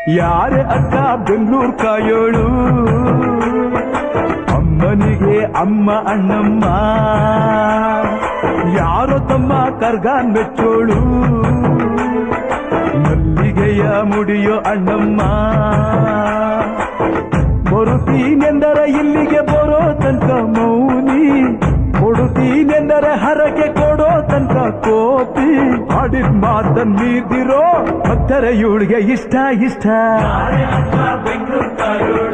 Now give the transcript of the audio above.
ಯಾರೇ ಅಕ್ಕ ಬೆಂಗಳೂರು ಕಾಯೋಳು ಅಮ್ಮನಿಗೆ ಅಮ್ಮ ಅಣ್ಣಮ್ಮ ಯಾರೋ ತಮ್ಮ ಕರ್ಗಾನ್ ಮೆಚ್ಚೋಳು ಮಲ್ಲಿಗೆಯ ಮುಡಿಯೋ ಅಣ್ಣಮ್ಮ ಬರುತ್ತೀನೆಂದರೆ ಇಲ್ಲಿಗೆ ಬರೋ ತನಕ ಮೌನಿ ಕೊಡುತ್ತೀನೆಂದರೆ ಹರಕೆ ಕೊಡೋ ತನಕ ಕೋಪಿ ಆಡಿದ ಮಾತನ್ ಮೀರ್ದಿರೋ ಭಕ್ತರ ಇವಳಿಗೆ ಇಷ್ಟ ಇಷ್ಟ ಬೆಂಗಳೂರು